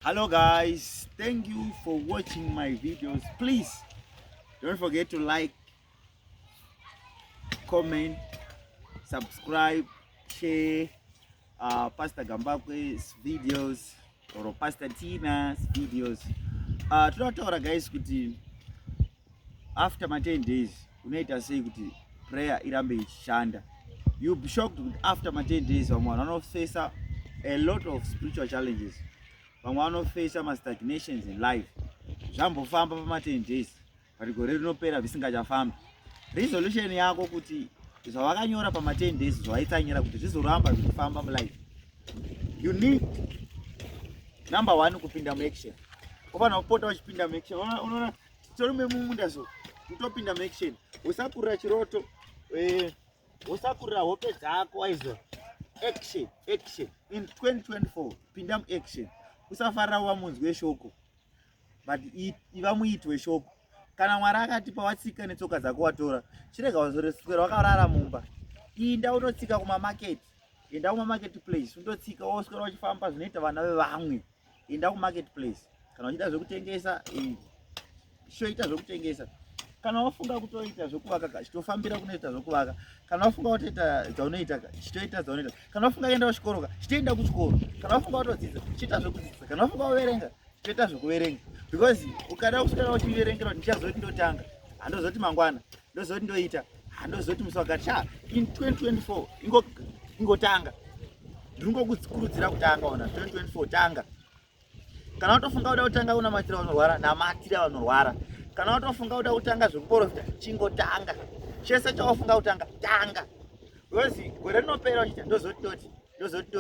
Hello guys, thank you for watching my videos. Please don't forget to like, comment, subscribe, share Pastor Gambakwe's videos or Pastor Tina's videos. Totaura guys kuti after my 10 days unoita sei kuti prayer irambe ichishanda. You'll be shocked that after my 10 days vamwe face a lot of spiritual challenges. Vamwe face some stagnations in life. Zvambofamba pama 10 days but gore rinopera visingachafambi. Resolution yako kuti zvawakanyora pama 10 days zvawaitsanyira kuti zvizoramba zvichifamba mulife. You need number 1 kupinda muaction. Kupana kupota uchipinda muaction. Unaona torume mumunda so utopinda muaction. Usakurira chiroto usakurira hope dzako aizo. Action in 2024 pinda muaction. Usafarira wamunzwi weshoko but iva muiti weshoko. Kana Mwari akatipa watsika netsoka dzako watora chirega wazoreswera wakarara mumba. Inda unotsika kuma market. Enda kuma marketplace undotsika woswera uchifamba zvinoita vana vevamwe. Enda kuma marketplace. Kana uchida zvekutengesa shoita zvekutengesa. Kana wafunga kutoita zvekuvaka chitofambira kunoita zvekuvaka. Kana wafunga kutoita dzaunoita chitoita dzaunoita. Kana wafunga kuenda kuchikoro chitoenda kuchikoro. Kana wafunga kutodzidza chita zvekudzidza. Kana wafunga kuverenga chitoita zvekuverenga. Because ukada kuswera uchiverengera ndichazoti ndotanga handozoti mangwana ndozoti ndoita handozoti muswagacha in 2024 ingotanga ndingokukurudzira kutanga ona 2024 tanga. Kana watofunga kuda kutanga unamatira vanorwara namatira vanorwara. Kana watofunga kuda kutanga zvekuprofita chingotanga. Chese chawafunga kutanga tanga. Because gore rinopera uchita ndozoti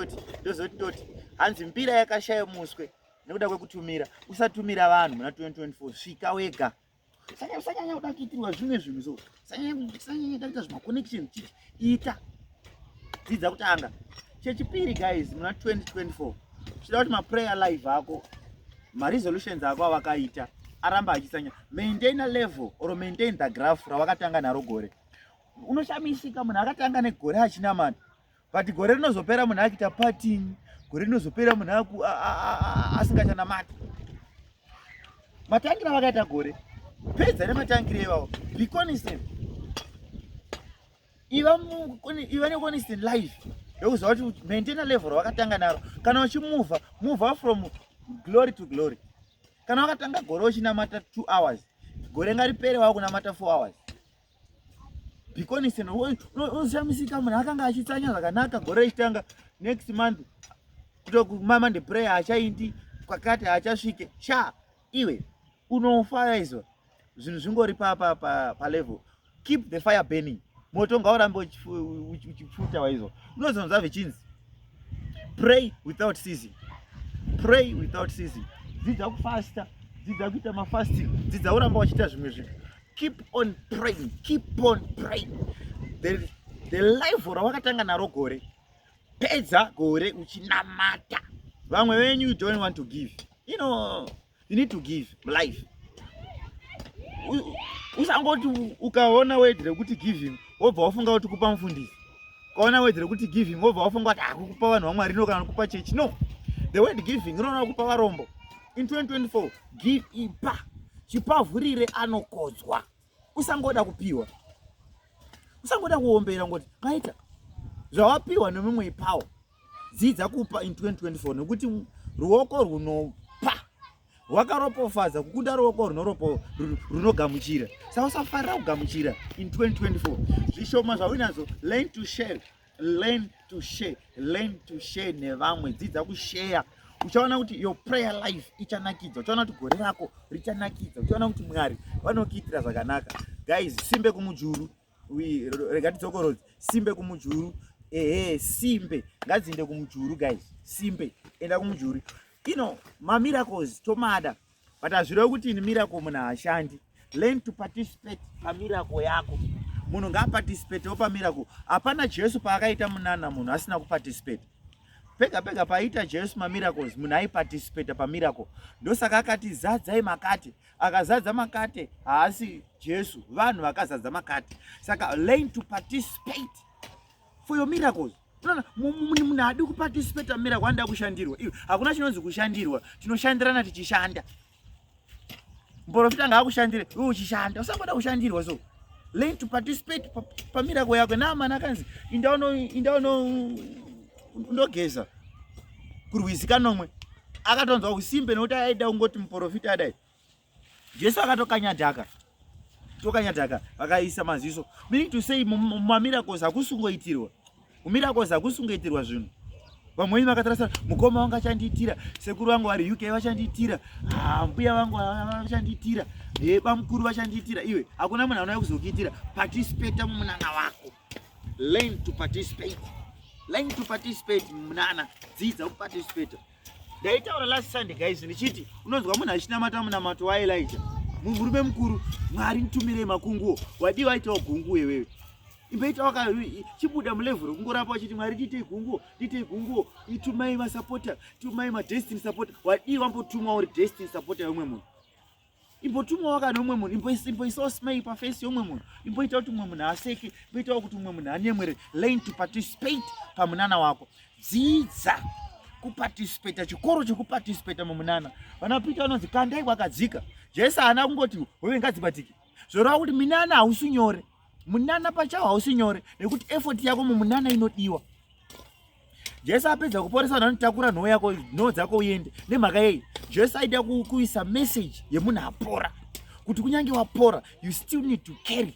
ndoti hanzi mbira yakashaya muswe nekuda kwekutumira. Usatumira vanhu muna 2024 svika wega. Usanyanya kuda kuitirwa zvimwe zvinhu so usanyanya kuda kuita zvima connection chiti ita dzidza kutanga. Chechipiri guys muna 2024 chida kuti ma prayer live ako ma resolutions ako awakaita aramba achisanya maintain a level or maintain the graph rawakatanga naro gore. Unoshamisika munhu akatanga negore achinamata but gore rinozopera munhu akita partying. Gore rinozopera munhu asingachanamata. Matangira vakaita gore pedza nematangire ivavo be consistent. Iva neconsistent life ndokuziva kuti maintain a level rawakatanga naro. Kana uchimove from glory to glory. Kana wakatanga gore uchinamata 2 hours gore ngaripere wakunamata 4 hours. Be consistent. Unoshamisika munhu akanga achitsanya zvakanaka gore richitanga next month kutokumama prayer achaindi kwakati achasvike iwe unofa izvo zvinhu zvingori pa level. Keep the fire burning. Moto ngaurambe uchipfuta waizvo. Unozonzwa vichinzi pray without ceasing. Pray without ceasing. Dzidza kufasta, dzidza kuita mafasting, dzidza uramba uchiita zvimwe zvinhu. Keep on praying, keep on praying. The life rawakatanga naro gore pedza gore uchinamata. Vamwe venyu you don't want to give. You need to give life. Usangoti ukaona word rekuti giving wobva wafunga kuti kupa mufundisi. Ukaona word rekuti giving wobva wafunga kuti kupa vanhu vamwari kana kupa church. No. The word giving inoona kupa varombo. In 2024 give ipa. Chipavhurire anokodzwa. Usangoda kupiwa. Usangoda kuombera ngoti ngaita zvawapiwa nemumwe ipawo. Dzidza kupa in 2024 nekuti ruoko runopa wakaropofadza kukunda ruoko runogamuchira. Saka usafarira kugamuchira in 2024. Zvishoma zvauinazo learn to share nevamwe. Dzidza kushare. Uchaona kuti your prayer life ichanakidza. Uchaona kuti gore rako richanakidza. Uchaona kuti Mwari vanokuitira zvakanaka. Guys, simbe kumujuru. Rega tidzokorodze. Simbe kumujuru. Simbe ngadzinde kumujuru guys. Simbe enda kumujuru. Ma miracles tomada but azvire kuti ni miracle munhu ashandi. Learn to participate pa miracle yako. Munhu ngaparticipate pa miracle. Hapana Jesu paakaita munana munhu asina kuparticipate. Pega paita Jesu ma miracles munhu aiparticipate pa miracle. Ndosaka akati zadzai makate. Akazadza makate haasi Jesu, vanhu vakazadza makate. Saka learn to participate for your miracles. unaona munhu adi kuparticipate miracle anda kushandirwa. Iwe hakuna chinonzi kushandirwa, tinoshandirana tichishanda. Muprofita ngaakushandire iwe uchishanda, usangoda kushandirwa. So learn to participate pamiracle yako. Naamani akanzi indaono ndogeza kurwizi kanomwe akatonzwa usimbe nokuti aida kungoti muprofita adai. Jesu akatokanyadhaka vakaisa maziso. Meaning to say mumiracles hakusungoitirwa, mumiracles hakusungoitirwa zvinhu. Vamwe vakatarasa mukoma wangu achandiitira, sekuru vangu vari UK vachandiitira, mbuya vangu vachandiitira, bamukuru vachandiitira. Iwe hakuna munhu anouya kuzokuitira. Participate mumunana wako. Learn to participate. Learn to participate mumunana. Dzidza kuparticipate. Ndaitaura last Sunday guys ndichiti unonzwa munhu achinamata munamato waElijah. Murume mukuru, Mwari nitumire makunguo. Wadi waitawo gunguo iwewe. Imbeita waka chibuda mulevel kungorapa wachiti Mwari dite gunguo, itumai masupporter, tumai destiny supporter. Wadi wambotumwa uri destiny supporter yomwe munhu. Imbotumwa waka nomwe munhu, imboisa smile pa face yomwe munhu. Imboita kuti mwe munhu aseke, imboita kuti mwe munhu anyemwere. Learn to participate pamunana wako. Dzidza kuparticipate, chikoro chekuparticipate mumunana. Vanapita vanonzi kandai kwakadzika. Jesu haana kungoti wewe ngadzibatike. Zvoreva kuti munana hausi nyore. Munana pachawo hausi nyore nekuti effort yako mumunana inodiwa. Jesu apedza kuporesa vanhu vanotakura nhoo yako, nhoo dzako uende. Nemhaka yei Jesu aida kuisa message yemunhu apora, kuti kunyange wapora you still need to carry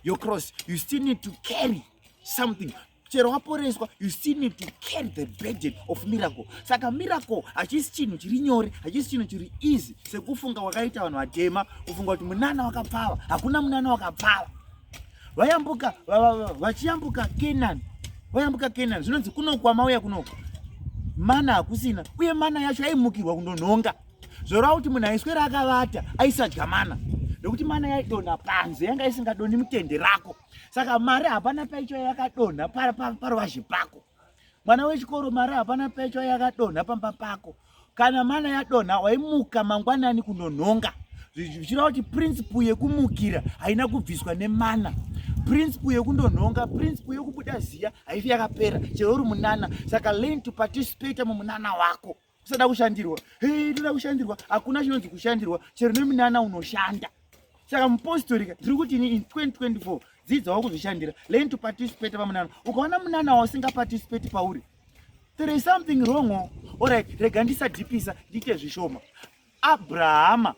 your cross, you still need to carry something. Chero waporeswa you still need to carry the burden of miracle. Saka miracle hachisi chinhu chiri nyore, hachisi chinhu chiri easy sekufunga wakaita vanhu vatema, kufunga kuti munana wakapfava. Hakuna munana wakapfava. Vachiyambuka Canaan, zvinonzi kunokwa mauya kunokwa mana hakusina, uye mana yacho aimukirwa kundonhonga. Zvoreva kuti munhu aiswera akavata aisadya mana, nekuti mana yaidonha panze, yanga isingadonhi mutende rako. Saka mari hapana paicho yakadonha paruvazhe pako. Mwana wechikoro mari hapana paicho yakadonha pamba pako. Kana mana yadonha waimuka mangwanani kundonhonga. Zvichireva kuti principle yekumukira haina kubviswa nemana. Principle yekundonhonga, principle yekubuda ziya haifi yakapera chero uri munana. Saka learn to participate mumunana wako. Usada kushandirwa. Ndoda kushandirwa. Hakuna chinonzi kushandirwa, chero nemunana unoshanda. Saka mupostorika ndiri kuti in 2024 dzidzawo kuzvishandira. Learn to participate pamunana. Ukaona munana wasinga participate pauri, there is something wrong. Alright, rega ndisadhipisa ndite zvishoma. Abrahama,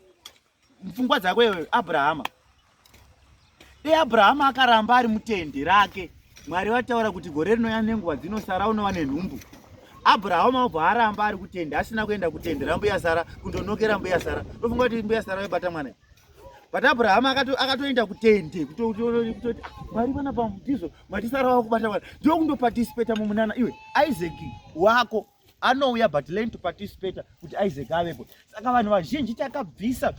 mfungwa dzako iwewe, Abrahama akaramba ari mutende rake. Mwari vataura kuti gore rinouya nenguva dzinosara unova nenhumbu. Abrahama obva aramba ari kutende, asina kuenda kutende rambuya Sara kundonokera mbuya Sara. Ndofunga kuti mbuya Sara vaibata mwana. But Abrahama akatoenda kutende kutoti Mwari vana pamutizo Mwari Sara wakubata mwana. Ndio kundoparticipate mumunana. Iwe Isaac wako anouya, but learn to participate kuti Isaac avepo. Saka vanhu vazhinji takabvisa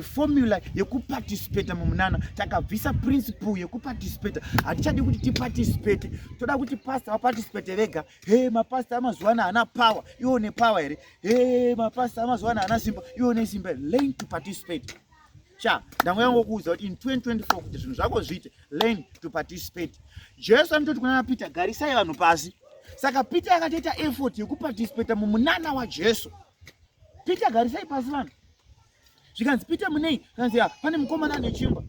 formula yekuparticipate mumunana, takabvisa principle yekuparticipate. Hatichadi kuti tiparticipate, toda kuti pastor vaparticipate vega. Mapastor amazuwana hana power, iwo ne power here. Mapastor amazuwana hana simba, iwo ne simba. Learn to participate. Ndango yangu kuuza kuti in 2024 kuti zvinhu zvako zviite, learn to participate. Jesu anototi kuna Peter, garisai vanhu pasi. Saka Peter akatoita effort yekuparticipate mumunana waJesu. Peter garisai pasi vanhu. Zvikanzi Peter munei, kanzi pane mukomana nechimba.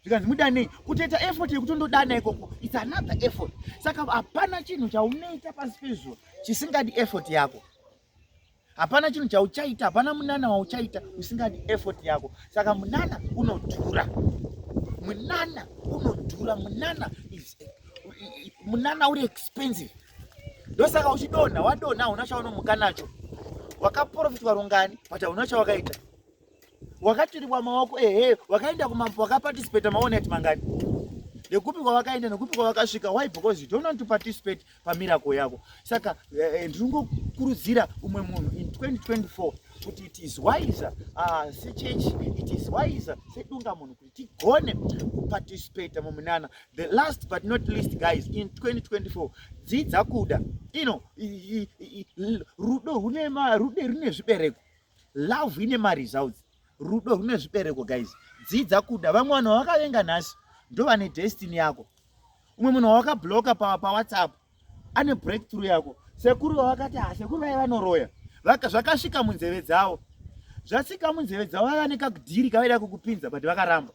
Zvikanzi mudanei, kutoita effort yekutondodana ikoko, it's another effort. Saka hapana chinhu chaunoita pasi pezuva chisingadi effort yako. Hapana chinhu chauchaita, hapana munana wauchaita usingadi effort yako. Saka munana unodhura. Munana uri expensive. Ndosaka uchidonha, wadonha hauna chaunomuka nacho. Wakaprofitwa rungani, but hauna chawakaita. Wakatiribwa maoko, wakaenda kumambo, wakaparticipate maone ati mangani. Nekupi kwa wakaenda, nekupi kwa wakasvika. Why? Because you don't want to participate pa miracle yako. Saka ndingo kurudzira umwe munhu in 2024 kuti it is wiser, church, it is wiser sedunga munhu kuti tigone kuparticipate mumunana. The last but not least guys, in 2024 dzidza kuda, rudo rune zvibereko, love ine results. Rudo rune zvibereko guys, dzidza kuda. Vamwe vanhu vakavenga nhasi ndo vane destiny yako. Umwe munhu wakabloka pa WhatsApp ane breakthrough yako. Sekuru vakati sekuru vaiva vanoroya zvakasvika munzeve dzavo, zvasvika munzeve dzavo vaiva nekadhiri kavaida kukupinza but vakaramba.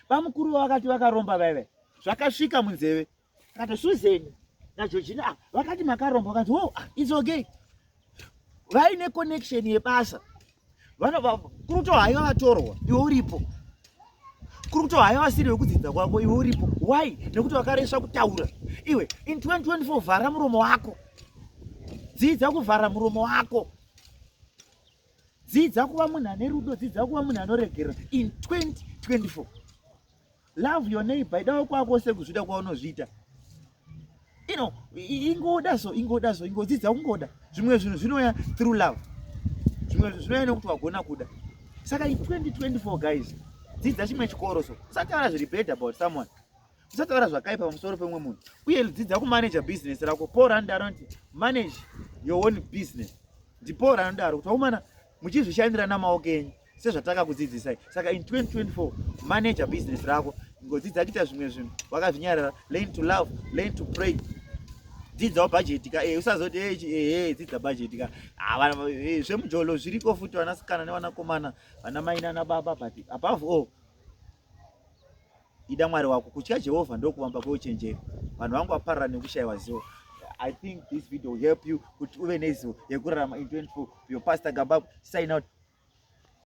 Vamukuru vakati vakaromba vaiva zvakasvika munzeve kati Suzeni naJeorgina vakati makaromba, vakati it's okay. Vaine connection yebasa, kuruto haiva vatorwa iwe uripo, kuruto haiva vasiri vekudzidza kwako iwe uripo. Why? Nekuti vakareswa kutaura. Iwe in 2024 vhara muromo wako, dzidza kuvhara muromo wako, dzidza kuva munhu ane rudo, dzidza kuva munhu anoregerera in 2024. Love your neighbor, ida kwako sekuzvida kwaunozviita. Ingoda so ingodzidza kungoda. Zvimwe zvinhu zvinoya through love, zvimwe zvinhu zvinoya nekuti wagona kuda. Saka in 2024 guys, dzidza chimwe chikoro. So usataura zviri bad about someone, usataura zvakaipa pamusoro pemwe munhu, uye dzidza kumanage business rako. Paul anodaro kuti manage your own business. Ndi Paul anodaro kuti waumana muchizvishandira namaoko enyu sezvatakakudzidzisai. Saka in 2024 manage business rako, ngodzidza kuita zvimwe zvinhu wakazvinyarara. Learn to love, learn to pray. Dzidza budget ka usazoti dzidza budget ka zvemujolo zviriko futi, vanasikana nevanakomana, vana mai nana baba. But above all, ida Mwari wako. Kutya Jehovha ndokuvamba kweuchenjeri. Vanhu vangu vaparara nekushayiwa zivo. I think this video will help you kuti uve nezivo yekurarama in 24. Your Pastor Gambabwe sign out.